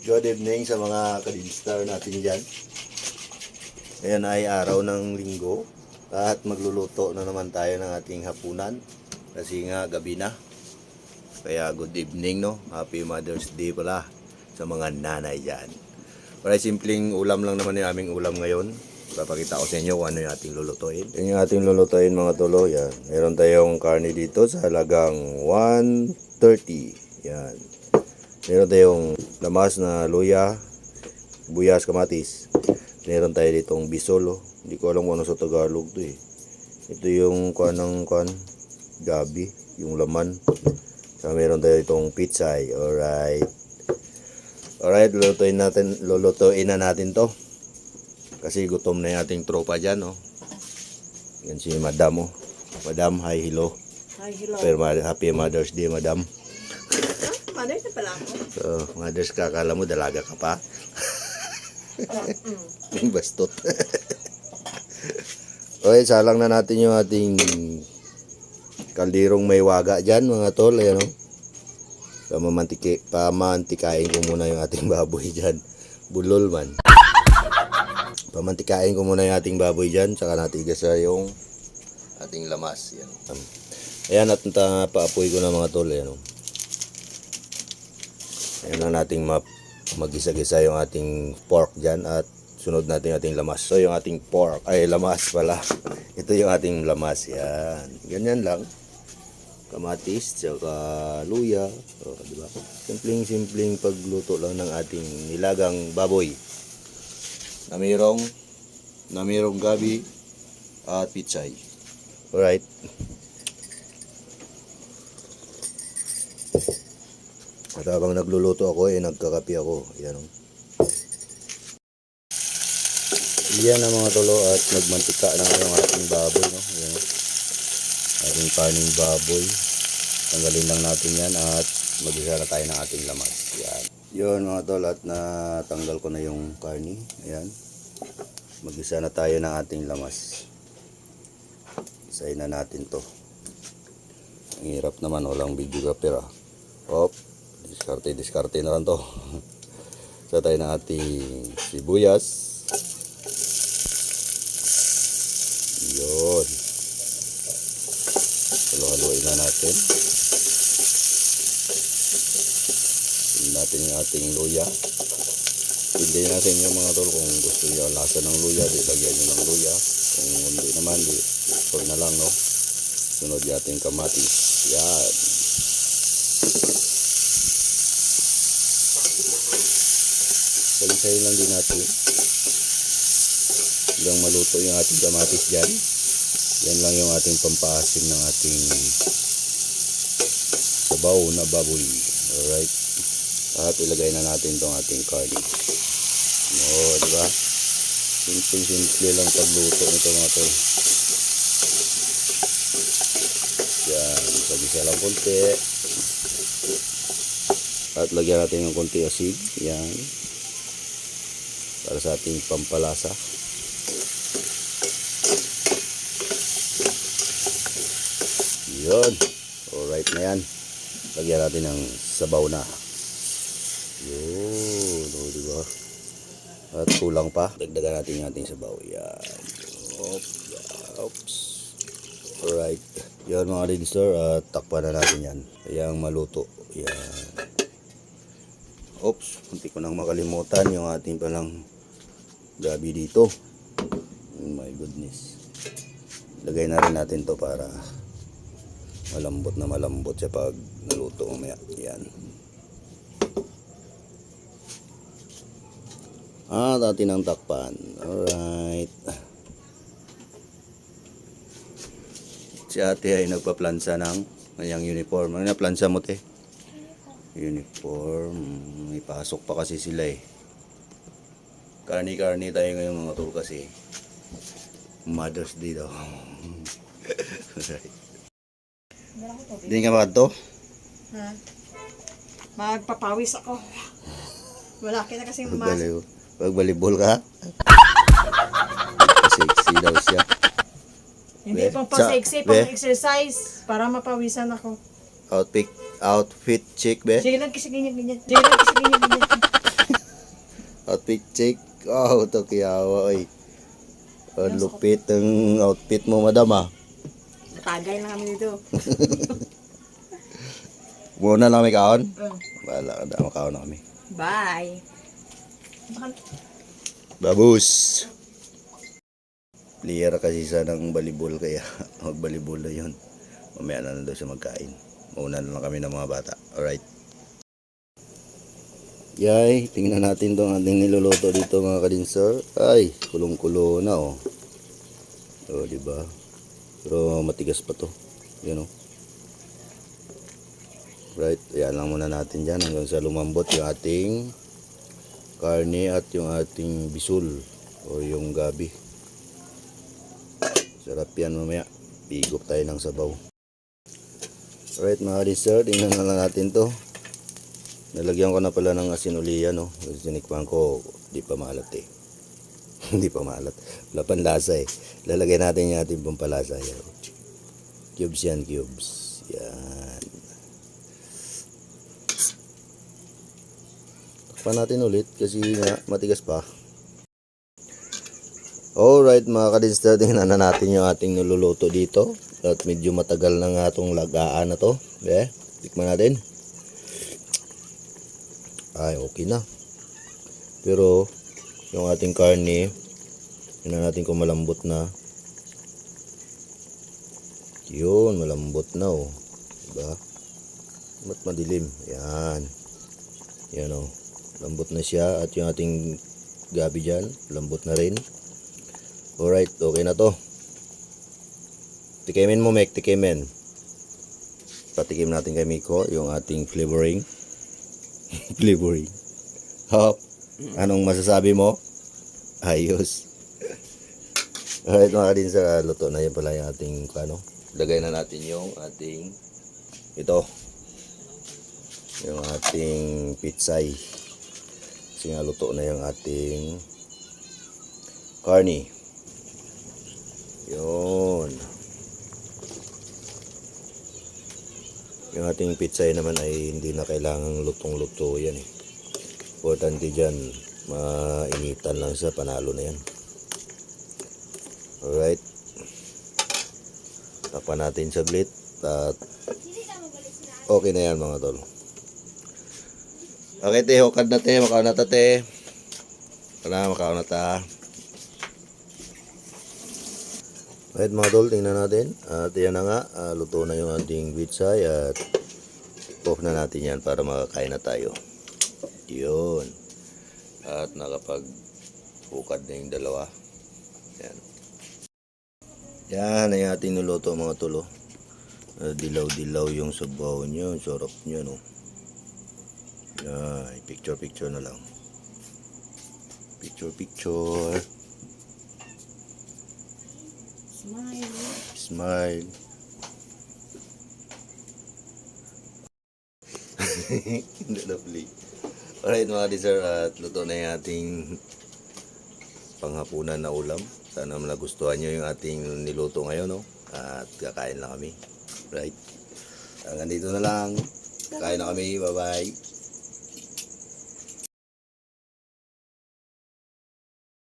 Good evening sa mga kadinstar natin dyan. Ayan ay araw ng linggo at magluluto na naman tayo ng ating hapunan kasi nga gabi na. Kaya good evening, no? Happy Mother's Day pala sa mga nanay dyan. Para simpleng ulam lang naman yung aming ulam ngayon. Papakita ko sa inyo kung ano yung ating lulutuin. Yan yung ating lulutuin mga tolo. Yan. Meron tayong karne dito sa halagang 130. Yan. Meron tayong lamas na luya, buyas, kamatis. Meron tayo ditong bisolo. Hindi ko alam kung ano sa Tagalog to eh. Ito yung gabi, yung laman. So, meron tayo itong pitsay. Alright. Alright, lulutuin na natin to. Kasi gutom na yung ating tropa dyan, oh. Yan si Madam, oh. Madam, hi, hello. Hi, hello. Happy Mother's Day, Madam. Mother's na pala ako. So, Mother's ka, akala mo dalaga ka pa. Yung bastot. Okay, salang na natin yung ating kaldirong may waga dyan, mga tol. Ayan, oh. Pamantikain ko muna yung ating baboy dyan. Bulol man. Pamantikain ko muna yung ating baboy dyan. Tsaka natin igasa yung ating lamas. Yan. Ayan, at paapoy ko na mga tol. Ayan, oh. Ayan lang nating magisa-gisa yung ating pork dyan. At sunod natin yung ating lamas. So yung ating pork, ay lamas pala. Ito yung ating lamas. Yan. Ganyan lang. Kamatis, tsaka luya. O, diba? Simpleng pagluto lang ng ating nilagang baboy. Na mayroong gabi at pitsay. Alright. At habang nagluluto ako, nagkakape ako. Yan, oh. Yan ang mga tulo at nagmantika na yung ating baboy, no? Yan, oh. Ating paning baboy. Tanggalin lang natin yan at mag-isa na tayo ng ating lamas. Yan. Yun mga tol, at natanggal ko na yung karni. Ayan. Mag-isa na tayo ng ating lamas. Isahin na natin to. Ang hirap naman, walang videographer, ah. Hop. Diskarte na lang to. Isa tayo ng ating sibuyas. Yun. Halo-haloin na natin. Tingnan natin yung ating luya. Hindi natin yung mga tol kung gusto niyo ang lasa ng luya, di lagyan nyo ng luya. Kung hindi naman, di huwag na lang, no? Sunod yung ating kamatis. Yan. Balisayin lang din natin hanggang maluto yung ating kamatis dyan. Yan lang yung ating pampaasim ng ating sabaw na baboy. Alright. At ilagay na natin itong ating curry. No, diba? Simple lang pagluto nito mga tol. Yan. Pag-isa lang konti. At lagyan natin ng konti asin. Yan. Para sa ating pampalasa. Yun. Alright na yan. Lagyan natin ng sabaw na. Yun. O, diba? At kulang pa. Dagdagan natin yung ating sabaw. Yan. Oops. Alright. Yan mga dinster. At takpan na natin yan. Kayang maluto. Yan. Oops. Kunti ko nang makalimutan yung ating palang gabi dito. Oh my goodness. Lagay na rin natin to para malambot siya pag naluto umaya. Yan. At atin ang takpan. Alright. Si ate ay nagpa-plansa ng kanyang uniform. Ano na plansa mo, te? Uniform. May pasok pa kasi sila eh. Karni tayo ngayon mga tol kasi Mother's Day daw. Hindi ka makadto? Ha? Magpapawis ako. Wala kita kasing Pagbalibol ka? Sexy daw siya. Hindi pang pa-sexy, pang-exercise. Para mapawisan ako. Outfit check, be? Sige lang kasi ganyan. Sige lang kasi ganyan. traffic check. Oh, to kiyawa, oy. Ang lupit ng outfit mo, madam, ah. Matagay na kami dito. Muna lang may kaon? Oh. Bahala ka na, makaon na kami. Bye. Babus! Player kasi siya ng volleyball kaya mag-volleyball na yun. Mamaya na lang daw siya magkain. Mauna na lang kami ng mga bata. Alright. Yay, tingnan natin tong ating niluluto dito mga kadinser. Ay, kulong-kulo na oh. Oh, diba? Pero matigas pa to. Yan oh. Right, ayan lang muna natin dyan hanggang sa lumambot yung ating karne at yung ating bisul o yung gabi. Sarap yan mamaya. Pigop tayo ng sabaw. Alright mga dessert, tingnan na lang natin to. Nalagyan ko na pala ng asin uliya, no? Sinikpan ko, di pa maalat eh. Hindi pa maalat. Wala pang lasa eh. Lalagay natin yung ating pampalasa. Yan. Cubes yan, cubes. Yan. Takpan natin ulit kasi nga matigas pa. Alright mga kadinster, tingnan na natin yung ating niluluto dito. At medyo matagal na nga itong lagaan na to. Tikman natin. Ay, okay na. Pero, yung ating karne, tingnan natin kung malambot na. Yun, malambot na oh. Diba? Ba't madilim? Yan. Yan oh. Lambot na siya. At yung ating gabi dyan, lambot na rin. Alright, okay na to. Tikimin mo, Mek, tikimin. Patikim natin kay Miko yung ating flavoring. Flavoring. Hop. Anong masasabi mo? Ayos. Alright mga kadinser, luto na yun pala yung ating ano. Lagay na natin yung ating ito. Yung ating pitsay. Kasi nga luto na yung ating karne. Yun. Yung ating pitsay naman ay hindi na kailangang lutong-luto yan eh. Importante dyan, mainitan lang siya, panalo na yan. Alright. Tapan natin saglit at okay na yan mga tol. Okay te, hukad na te, makaon na ta te. Makaon na ta. Alright mga tol, tingnan natin. At yan na nga, luto na yung ating pitsay at off na natin yan para makakain na tayo. Yun. At nakapag-ukad na yung dalawa. Yan. Yan ay ating niluto mga tol. Dilaw-dilaw yung sabaw nyo. Sarap nyo no. Yan. Picture-picture na lang. Picture-picture. Smile. Smile. Lovely. Alright mga dessert, at luto na yung ating panghapunan na ulam. Sana nagustuhan nyo yung ating niluto ngayon, no? At kakain lang kami. Right? Hanggang dito na lang. Kain na kami. Bye-bye.